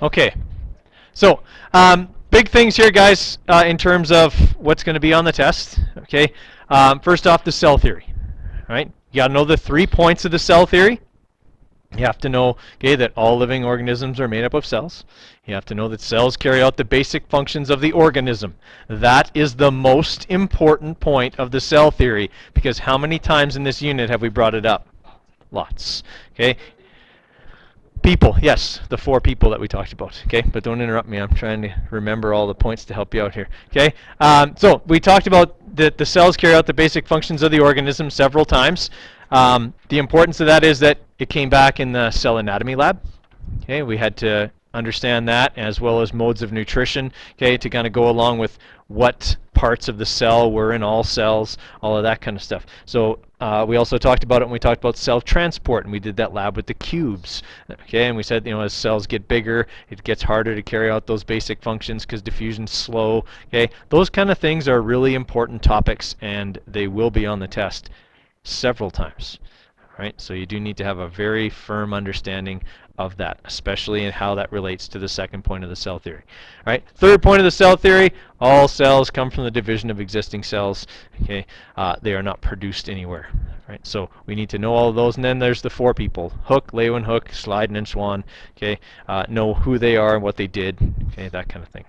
Okay, so big things here, guys, in terms of what's going to be on the test. Okay, first off, the cell theory. All right, you got to know the 3 points of the cell theory. You have to know, okay, that all living organisms are made up of cells. You have to know that cells carry out the basic functions of the organism. That is the most important point of the cell theory, because how many times in this unit have we brought it up? Lots. Okay. People, yes, the 4 people that we talked about. Okay, but don't interrupt me. I'm trying to remember all the points to help you out here. Okay, so we talked about that the cells carry out the basic functions of the organism several times. The importance of that is that it came back in the cell anatomy lab. Okay, we had to understand that, as well as modes of nutrition, okay, to kind of go along with what parts of the cell were in all cells, all of that kind of stuff. So we also talked about it when we talked about cell transport, and we did that lab with the cubes. Okay, and we said, you know, as cells get bigger, it gets harder to carry out those basic functions because diffusion's slow. Okay, those kind of things are really important topics, and they will be on the test several times. Right? So you do need to have a very firm understanding of that, especially in how that relates to the second point of the cell theory. Right? Third point of the cell theory, all cells come from the division of existing cells. Okay? They are not produced anywhere. Right? So we need to know all of those, and then there's the 4 people: Hooke, Leeuwenhoek, Schleiden, and Schwann. Okay? Know who they are and what they did. Okay? That kind of thing.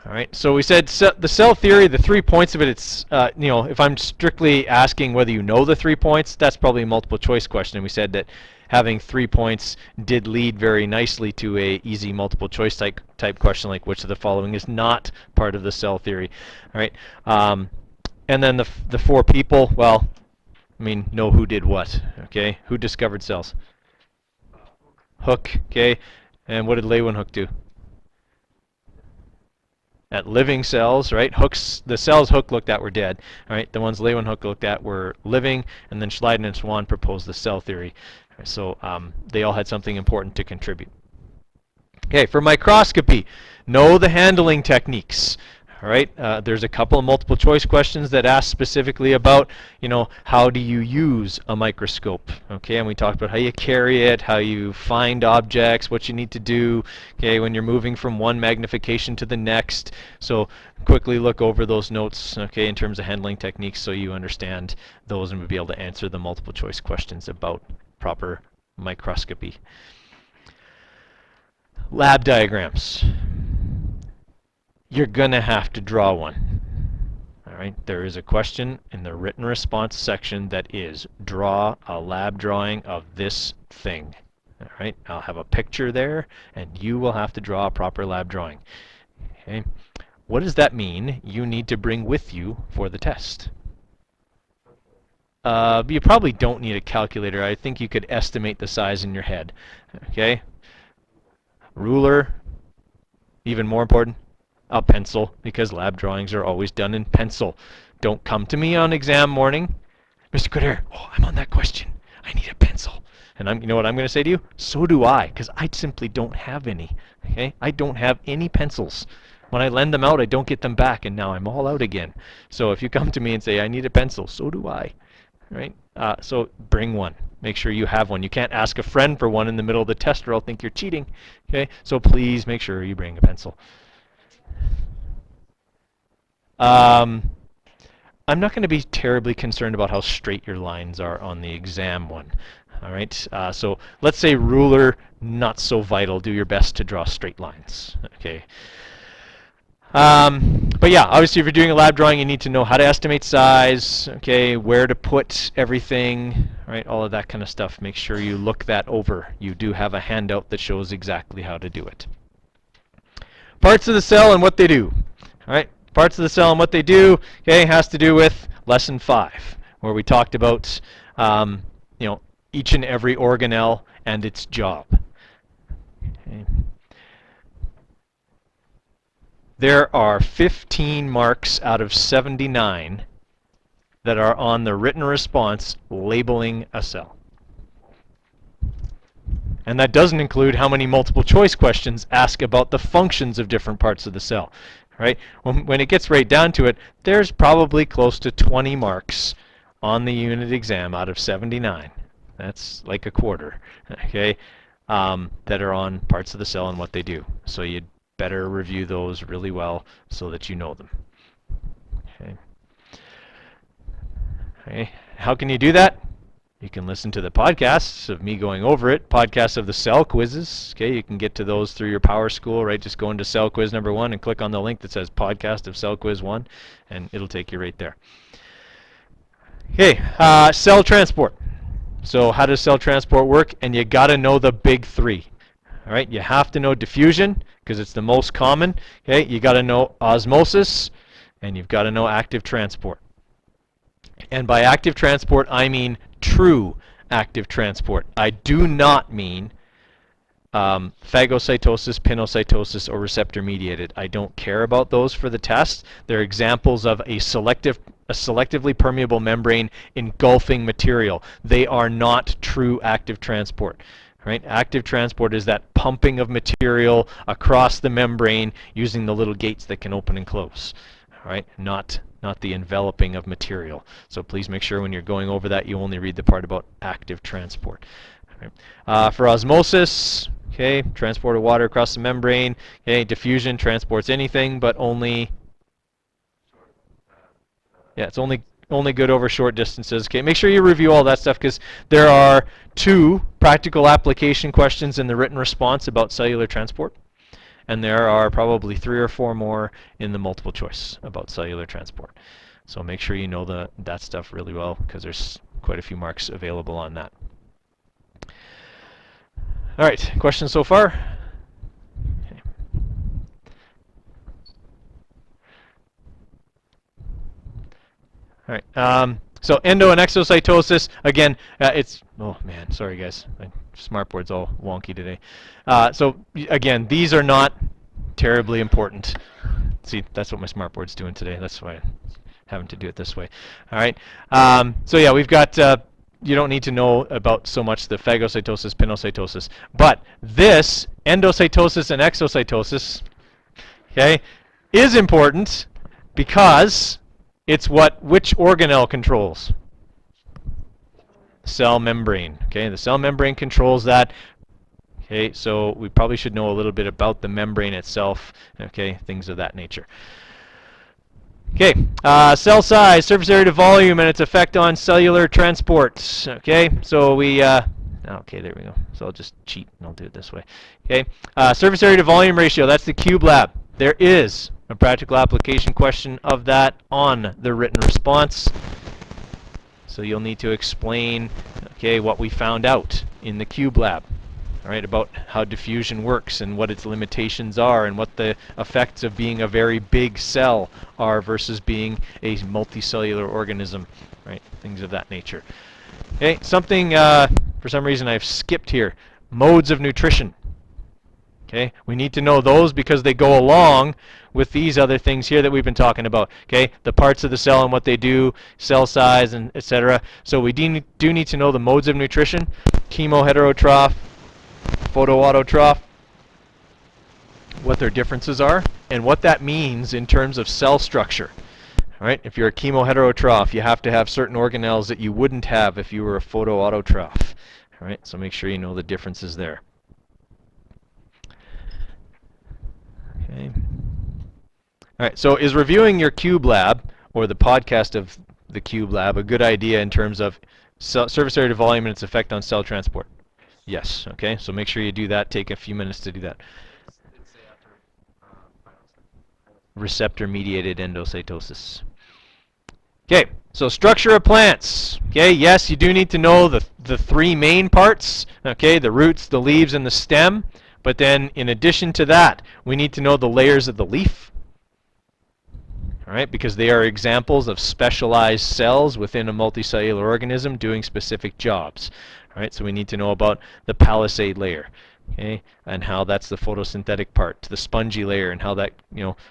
All right, so we said the cell theory, the 3 points of it, it's, you know, if I'm strictly asking whether you know the 3 points, that's probably a multiple choice question. And we said that having 3 points did lead very nicely to a easy multiple choice type question, like which of the following is not part of the cell theory. All right, and then the 4 people, well, I mean, know who did what, okay? Who discovered cells? Hooke, okay? And what did Leeuwenhoek do? At living cells, right? The cells Hooke looked at were dead, right? The ones Leeuwenhoek looked at were living, and then Schleiden and Schwann proposed the cell theory. So they all had something important to contribute. Okay, for microscopy, know the handling techniques. All right, there's a couple of multiple choice questions that ask specifically about, you know, how do you use a microscope? Okay, and we talked about how you carry it, how you find objects, what you need to do, okay, when you're moving from one magnification to the next. So quickly look over those notes, okay, in terms of handling techniques, so you understand those and will be able to answer the multiple choice questions about proper microscopy. Lab diagrams. You're going to have to draw one. All right, there is a question in the written response section that is, draw a lab drawing of this thing. All right, I'll have a picture there, and you will have to draw a proper lab drawing. Okay, what does that mean you need to bring with you for the test? You probably don't need a calculator. I think you could estimate the size in your head. Okay, ruler, even more important, a pencil, because lab drawings are always done in pencil. Don't come to me on exam morning, Mr. Gooder, oh, I'm on that question. I need a pencil. And you know what I'm going to say to you? So do I, because I simply don't have any. Okay, I don't have any pencils. When I lend them out, I don't get them back, and now I'm all out again. So if you come to me and say, I need a pencil, so do I. Right? So bring one. Make sure you have one. You can't ask a friend for one in the middle of the test, or I'll think you're cheating. Okay, so please make sure you bring a pencil. I'm not going to be terribly concerned about how straight your lines are on the exam one. All right, so let's say ruler, not so vital. Do your best to draw straight lines. Okay. But yeah, obviously if you're doing a lab drawing, you need to know how to estimate size, okay, where to put everything, right, all of that kind of stuff. Make sure you look that over. You do have a handout that shows exactly how to do it. Parts of the cell and what they do. All right, parts of the cell and what they do, okay, has to do with lesson 5, where we talked about, you know, each and every organelle and its job. Okay. There are 15 marks out of 79 that are on the written response labeling a cell. And that doesn't include how many multiple choice questions ask about the functions of different parts of the cell. Right? When it gets right down to it, there's probably close to 20 marks on the unit exam out of 79. That's like a quarter. Okay? that are on parts of the cell and what they do. So you'd better review those really well so that you know them. Okay. Okay. How can you do that? You can listen to the podcasts of me going over it, podcasts of the cell quizzes. Okay, you can get to those through your Power School, right? Just go into cell quiz number 1 and click on the link that says podcast of cell quiz 1, and it'll take you right there. Okay, cell transport. So how does cell transport work? And you got to know the big 3. All right, you have to know diffusion because it's the most common. Okay, you got to know osmosis, and you've got to know active transport. And by active transport, I mean true active transport. I do not mean phagocytosis, pinocytosis, or receptor-mediated. I don't care about those for the test. They're examples of a selectively permeable membrane engulfing material. They are not true active transport. Right? Active transport is that pumping of material across the membrane using the little gates that can open and close. Right? Not the enveloping of material. So please make sure when you're going over that you only read the part about active transport. Right. For osmosis, okay, transport of water across the membrane. Okay, diffusion transports anything, but only, yeah, it's only good over short distances. Okay, make sure you review all that stuff because there are 2 practical application questions in the written response about cellular transport. And there are probably 3 or 4 more in the multiple choice about cellular transport. So make sure you know that stuff really well because there's quite a few marks available on that. All right, questions so far? Okay. All right. So endo and exocytosis, again, it's, oh man, sorry guys, my smartboard's all wonky today. So again, these are not terribly important. See, that's what my smartboard's doing today. That's why I'm having to do it this way. All right. So yeah, we've got, you don't need to know about so much the phagocytosis, pinocytosis, but this endocytosis and exocytosis, okay, is important because it's which organelle controls? Cell membrane. Okay, the cell membrane controls that. Okay, so we probably should know a little bit about the membrane itself. Okay, things of that nature. Okay, cell size, surface area to volume, and its effect on cellular transport. Okay, so we, okay, there we go. So I'll just cheat and I'll do it this way. Okay, surface area to volume ratio, that's the cube lab. There is a practical application question of that on the written response. So you'll need to explain, okay, what we found out in the cube lab. All right, about how diffusion works and what its limitations are and what the effects of being a very big cell are versus being a multicellular organism, right? Things of that nature. Okay, something for some reason I've skipped here. Modes of nutrition. Okay, we need to know those because they go along with these other things here that we've been talking about. Okay, the parts of the cell and what they do, cell size, and etc. So we do need to know the modes of nutrition: chemoheterotroph, photoautotroph, what their differences are, and what that means in terms of cell structure. All right, if you're a chemoheterotroph, you have to have certain organelles that you wouldn't have if you were a photoautotroph. All right, so make sure you know the differences there. Okay. All right, so is reviewing your cube lab or the podcast of the cube lab a good idea in terms of surface area to volume and its effect on cell transport? Yes, okay, so make sure you do that. Take a few minutes to do that. Receptor-mediated endocytosis. Okay, so structure of plants. Okay, yes, you do need to know the 3 main parts, okay, the roots, the leaves, and the stem. But then in addition to that, we need to know the layers of the leaf. All right, because they are examples of specialized cells within a multicellular organism doing specific jobs. All right, so we need to know about the palisade layer, okay, and how that's the photosynthetic part, to the spongy layer and how that,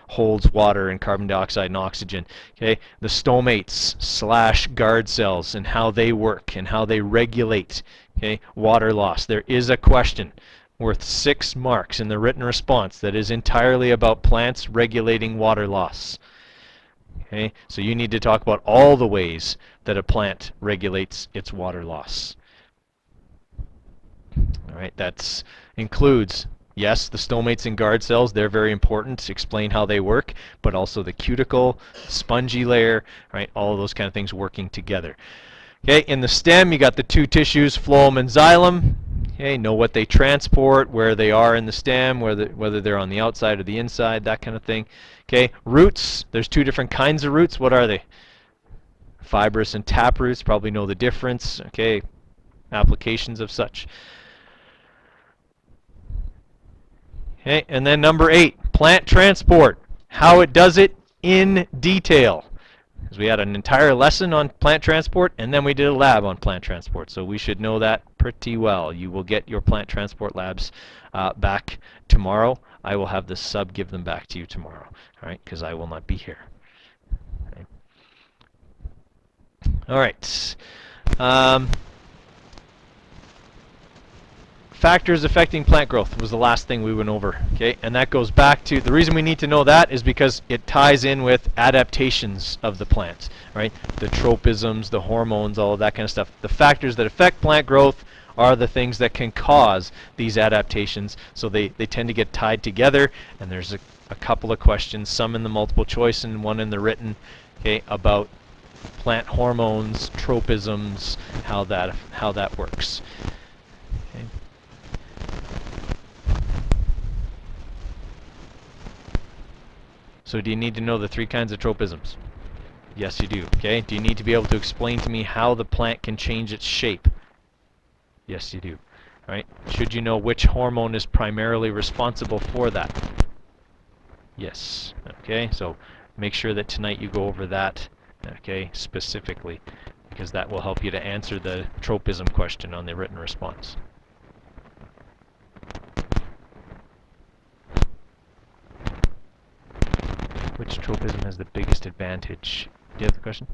holds water and carbon dioxide and oxygen. Okay, the stomates / guard cells and how they work and how they regulate, okay, water loss. There is a question worth 6 marks in the written response that is entirely about plants regulating water loss. Okay, so you need to talk about all the ways that a plant regulates its water loss. All right, that includes, yes, the stomates and guard cells. They're very important to explain how they work, but also the cuticle, spongy layer, right? All of those kind of things working together. Okay, in the stem, you got the two tissues, phloem and xylem. Okay, know what they transport, where they are in the stem, whether they're on the outside or the inside, that kind of thing. Okay, roots, there's two different kinds of roots. What are they? Fibrous and tap roots, probably know the difference. Okay, applications of such. Okay, and then number 8, plant transport. How it does it in detail. Because we had an entire lesson on plant transport, and then we did a lab on plant transport. So we should know that pretty well. You will get your plant transport labs back tomorrow. I will have the sub give them back to you tomorrow, all right? Because I will not be here. Okay. All right. Factors affecting plant growth was the last thing we went over, okay? And that goes back to, the reason we need to know that is because it ties in with adaptations of the plant, right? The tropisms, the hormones, all of that kind of stuff. The factors that affect plant growth are the things that can cause these adaptations, so they tend to get tied together, and there's a couple of questions, some in the multiple choice and one in the written, okay, about plant hormones, tropisms, how that works. Okay. So do you need to know the 3 kinds of tropisms? Yes, you do. Okay. Do you need to be able to explain to me how the plant can change its shape? Yes, you do. All right. Should you know which hormone is primarily responsible for that? Yes. Okay. So make sure that tonight you go over that, okay, specifically, because that will help you to answer the tropism question on the written response. Which tropism has the biggest advantage? Do you have the question?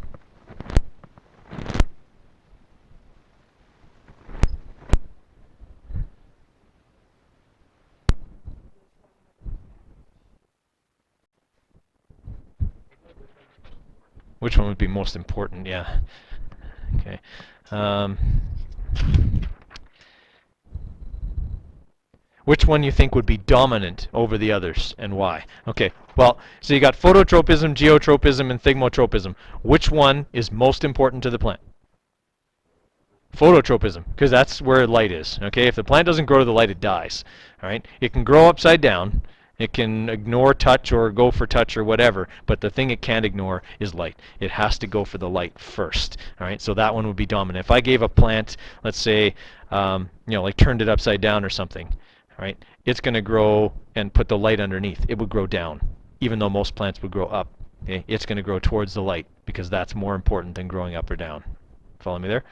Which one would be most important? Yeah. Okay. Which one you think would be dominant over the others, and why? Okay, well, so you got phototropism, geotropism, and thigmotropism. Which one is most important to the plant? Phototropism, because that's where light is. Okay, if the plant doesn't grow to the light, it dies. All right, it can grow upside down. It can ignore touch or go for touch or whatever, but the thing it can't ignore is light. It has to go for the light first. All right, so that one would be dominant. If I gave a plant, let's say, like turned it upside down or something, right? It's going to grow and put the light underneath. It would grow down, even though most plants would grow up. Okay? It's going to grow towards the light because that's more important than growing up or down. Follow me there?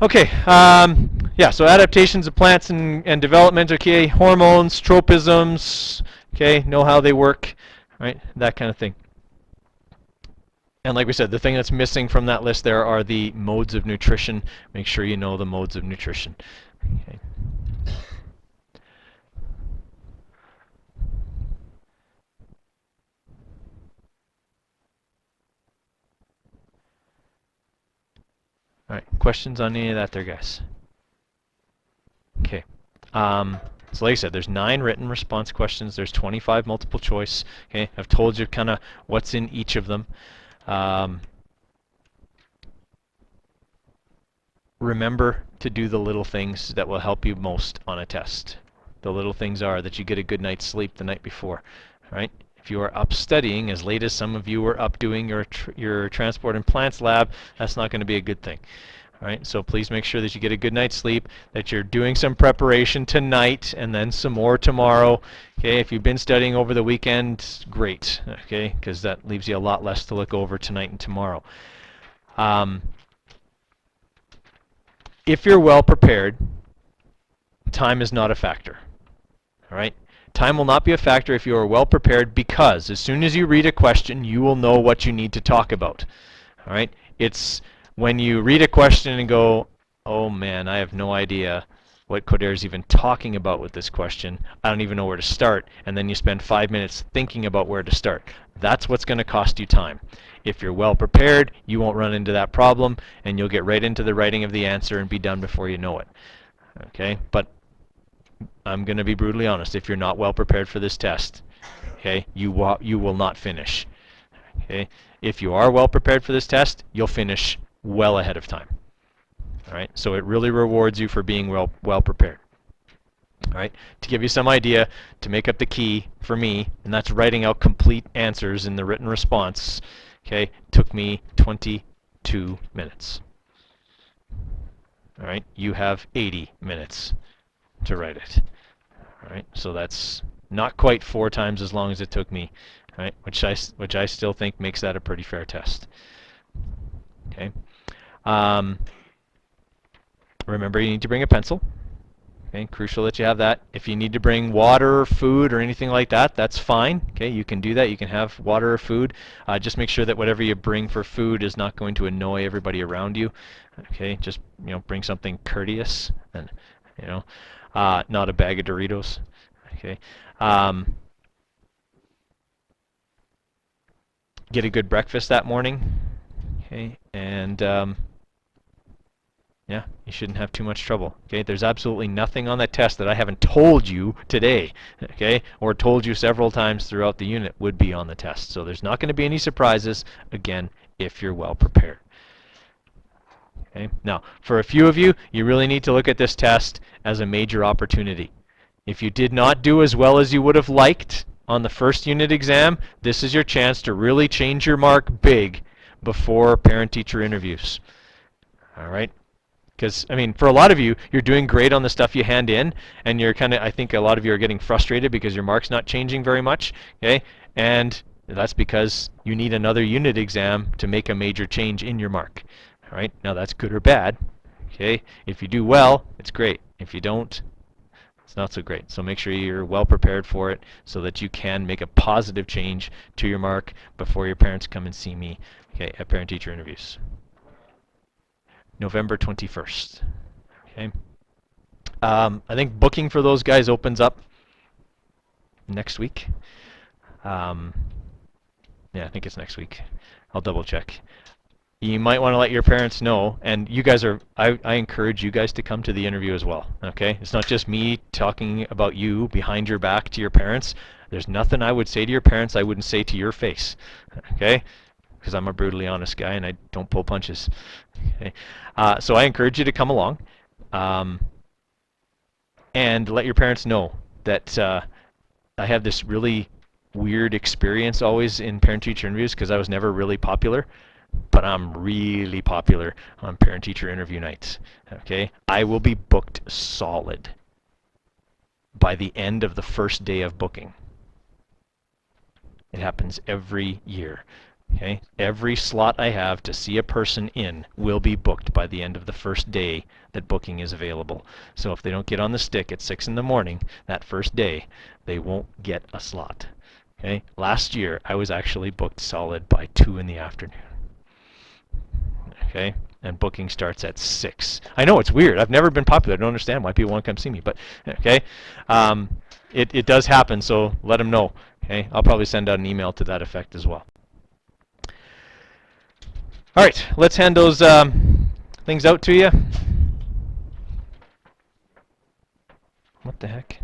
Okay. Yeah, so adaptations of plants and development, okay, hormones, tropisms, okay, know how they work, right? That kind of thing. And like we said, the thing that's missing from that list there are the modes of nutrition. Make sure you know the modes of nutrition. Okay. All right, questions on any of that there, guys? Okay. So like I said, there's 9 written response questions. There's 25 multiple choice. Okay, I've told you kind of what's in each of them. Remember to do the little things that will help you most on a test. The little things are that you get a good night's sleep the night before. Right? If you are up studying as late as some of you were up doing your transport and plants lab, that's not going to be a good thing. All right, so please make sure that you get a good night's sleep, that you're doing some preparation tonight and then some more tomorrow. Okay, if you've been studying over the weekend, great, okay, because that leaves you a lot less to look over tonight and tomorrow. If you're well prepared, time is not a factor. All right? Time will not be a factor if you are well prepared, because as soon as you read a question, you will know what you need to talk about. All right? It's when you read a question and go, oh man, I have no idea, what Coderre is even talking about with this question. I don't even know where to start. And then you spend 5 minutes thinking about where to start. That's what's going to cost you time. If you're well prepared, you won't run into that problem, and you'll get right into the writing of the answer and be done before you know it. Okay? But I'm going to be brutally honest. If you're not well prepared for this test, okay, you will not finish. Okay? If you are well prepared for this test, you'll finish well ahead of time. All right? So it really rewards you for being well prepared. All right? To give you some idea, to make up the key for me, and that's writing out complete answers in the written response, okay, took me 22 minutes. All right? You have 80 minutes to write it. All right? So that's not quite 4 times as long as it took me, right? Which I still think makes that a pretty fair test. Okay. Remember, you need to bring a pencil. Okay, crucial that you have that. If you need to bring water, food, or anything like that, that's fine. Okay, you can do that. You can have water or food. Just make sure that whatever you bring for food is not going to annoy everybody around you. Okay, just bring something courteous, and not a bag of Doritos. Okay. Get a good breakfast that morning. Okay, and yeah, you shouldn't have too much trouble. Okay, there's absolutely nothing on that test that I haven't told you today, okay, or told you several times throughout the unit would be on the test. So there's not going to be any surprises, again, if you're well prepared. Okay, now, for a few of you, you really need to look at this test as a major opportunity. If you did not do as well as you would have liked on the first unit exam, this is your chance to really change your mark big before parent-teacher interviews. All right? Because, I mean, for a lot of you, you're doing great on the stuff you hand in, and you're I think a lot of you are getting frustrated because your mark's not changing very much, okay? And that's because you need another unit exam to make a major change in your mark. All right? Now, that's good or bad, okay? If you do well, it's great. If you don't, it's not so great. So make sure you're well prepared for it so that you can make a positive change to your mark before your parents come and see me, okay, at parent-teacher interviews. November 21st. Okay. I think booking for those guys opens up next week. Yeah, I think it's next week. I'll double check. You might want to let your parents know, and you guys are, I encourage you guys to come to the interview as well, okay? It's not just me talking about you behind your back to your parents. There's nothing I would say to your parents I wouldn't say to your face, okay? Because I'm a brutally honest guy and I don't pull punches. Okay? So I encourage you to come along and let your parents know that I have this really weird experience always in parent-teacher interviews because I was never really popular, but I'm really popular on parent-teacher interview nights. Okay, I will be booked solid by the end of the first day of booking. It happens every year. Okay, every slot I have to see a person in will be booked by the end of the first day that booking is available. So if they don't get on the stick at 6 in the morning that first day, they won't get a slot. Okay, last year I was actually booked solid by 2 in the afternoon. Okay, and booking starts at 6. I know it's weird. I've never been popular. I don't understand why people want to come see me, but okay, it does happen. So let them know. Okay, I'll probably send out an email to that effect as well. All right, let's hand those things out to you. What the heck?